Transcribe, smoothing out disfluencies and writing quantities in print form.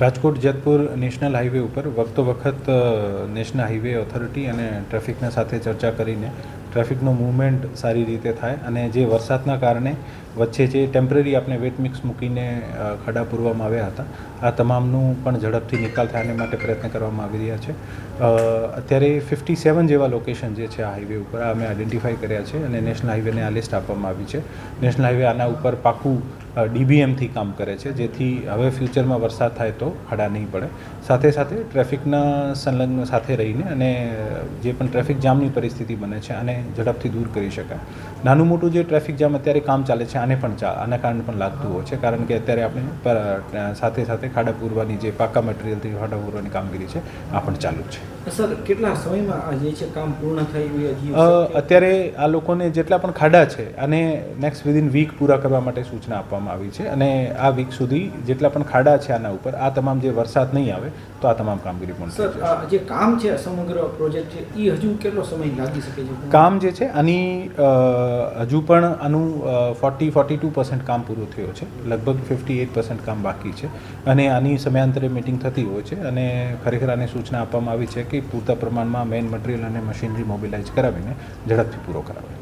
Rajkot Jetpur national highway ઉપર વખતો વખત national highway authority અને ટ્રાફિકના સાથે ચર્ચા કરીને ટ્રાફિકનો મૂવમેન્ટ સારી રીતે થાય અને જે વરસાદના કારણે વચ્ચે જે ટેમ્પરરી આપણે વેટ મિક્સ મૂકીને ખાડા પૂરવામાં આવ્યા હતા આ તમામનું પણ ઝડપથી નિકાલ થાય માટે પ્રયત્ન કરવામાં આવી રહ્યા છે. અત્યારે 57 જેવા લોકેશન જે છે આ હાઈવે ઉપર અમે આઈડેન્ટિફાઈ કર્યા છે અને નેશનલ હાઈવેને આ લિસ્ટ આપવામાં આવી છે. નેશનલ હાઈવે આના ઉપર પાકું DBMથી કામ કરે છે, જેથી હવે ફ્યુચરમાં વરસાદ થાય તો ખાડા નહીં પડે. સાથે સાથે ટ્રાફિકના સંલગ્ન સાથે રહીને અને જે પણ ટ્રાફિક જામની પરિસ્થિતિ બને છે આને ઝડપથી દૂર કરી શકાય. નાનું મોટું જે ટ્રાફિક જામ અત્યારે કામ ચાલે છે આના કારણે પણ લાગતું હોય છે, કારણ કે અત્યારે આપણે સાથે સાથે ખાડા પૂરવાની જે પાકા મટીરિયલથી ખાડા પૂરવાની કામગીરી છે આ પણ ચાલુ છે. સર, કેટલા સમયમાં આ જે છે કામ પૂર્ણ થઈ અત્યારે આ લોકોને જેટલા પણ ખાડા છે અને નેક્સ્ટ વિધિન વીક પૂરા કરવા માટે સૂચના આપવામાં આવી છે અને આ વીક સુધી જેટલા પણ ખાડા છે આના ઉપર આ તમામ જે વરસાદ નહીં આવે તો આ તમામ કામગીરી પણ સર, જે કામ છે સમગ્ર પ્રોજેક્ટ છે એ હજુ કેટલો સમય લાગી શકે છે? કામ જે છે આની હજુ પણ આનું 42% કામ પૂરું થયું છે, લગભગ 58% કામ બાકી છે અને આની સમયાંતરે મિટિંગ થતી હોય છે અને ખરેખર આને સૂચના આપવામાં આવી છે કે પૂરતા પ્રમાણમાં મેઇન મટીરિયલ અને મશીનરી મોબિલાઇઝ કરાવીને ઝડપથી પૂરો કરાવે.